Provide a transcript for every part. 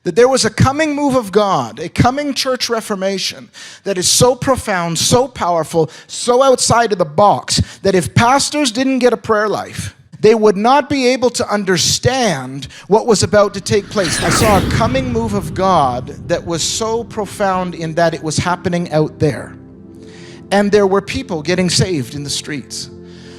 That there was a coming move of God, a coming church reformation that is so profound, so powerful, so outside of the box, that if pastors didn't get a prayer life, they would not be able to understand what was about to take place. I saw a coming move of God that was so profound in that it was happening out there. And there were people getting saved in the streets.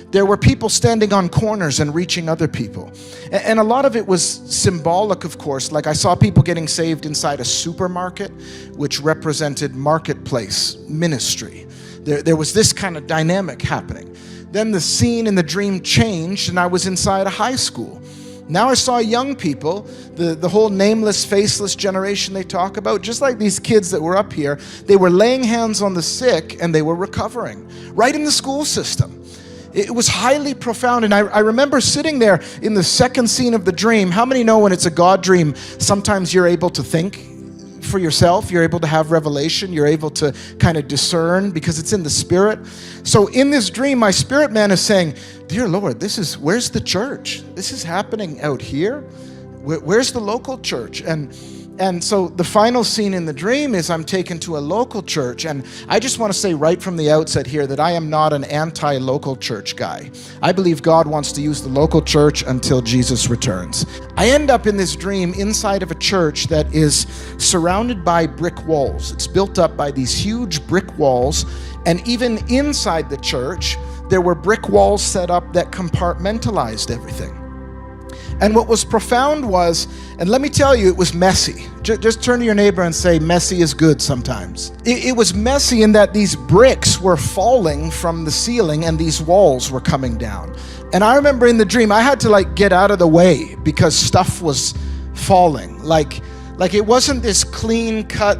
There were people standing on corners and reaching other people. And a lot of it was symbolic, of course. Like I saw people getting saved inside a supermarket, which represented marketplace ministry. There was this kind of dynamic happening. Then the scene in the dream changed, and I was inside a high school. Now I saw young people, the whole nameless, faceless generation they talk about, just like these kids that were up here, they were laying hands on the sick and they were recovering, right in the school system. It was highly profound, and I remember sitting there in the second scene of the dream. How many know when it's a God dream, sometimes you're able to think for yourself, you're able to have revelation, you're able to kind of discern because it's in the spirit. So in this dream, my spirit man is saying, dear Lord, where's the church? This is happening out here. Where's the local church? And so the final scene in the dream is I'm taken to a local church. And I just want to say right from the outset here that I am not an anti-local church guy. I believe God wants to use the local church until Jesus returns. I end up in this dream inside of a church that is surrounded by brick walls. It's built up by these huge brick walls. And even inside the church, there were brick walls set up that compartmentalized everything. And what was profound was, and let me tell you, it was messy. Just turn to your neighbor and say, messy is good sometimes. It was messy in that these bricks were falling from the ceiling and these walls were coming down. And I remember in the dream, I had to get out of the way because stuff was falling. Like it wasn't this clean cut,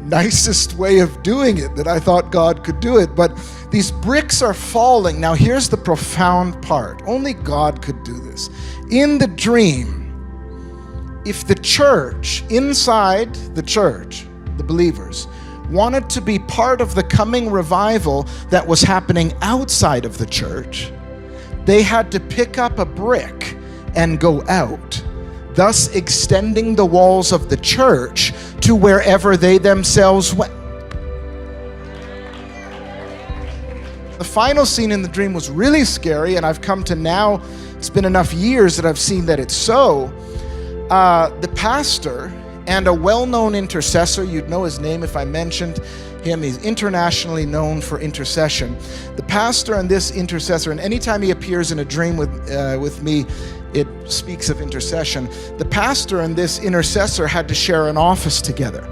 nicest way of doing it that I thought God could do it, but these bricks are falling. Now here's the profound part. Only God could do this. In the dream, if the church, inside the church, the believers, wanted to be part of the coming revival that was happening outside of the church, they had to pick up a brick and go out, thus extending the walls of the church to wherever they themselves went. The final scene in the dream was really scary, and I've come to now, it's been enough years that I've seen that it's so. The pastor and a well-known intercessor, you'd know his name if I mentioned him, he's internationally known for intercession. The pastor and this intercessor, and anytime he appears in a dream with me, it speaks of intercession. The pastor and this intercessor had to share an office together.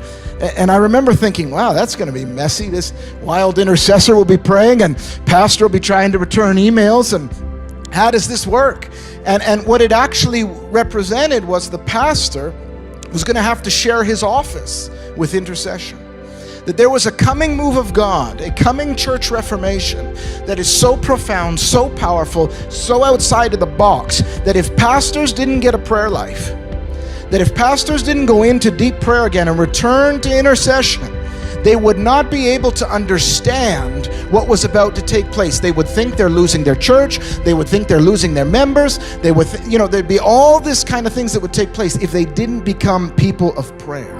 And I remember thinking, wow, that's going to be messy. This wild intercessor will be praying and pastor will be trying to return emails. And how does this work? And what it actually represented was the pastor was going to have to share his office with intercession. That there was a coming move of God, a coming church reformation that is so profound, so powerful, so outside of the box, that if pastors didn't get a prayer life, that if pastors didn't go into deep prayer again and return to intercession, they would not be able to understand what was about to take place. They would think they're losing their church. They would think they're losing their members. They would, there'd be all this kind of things that would take place if they didn't become people of prayer.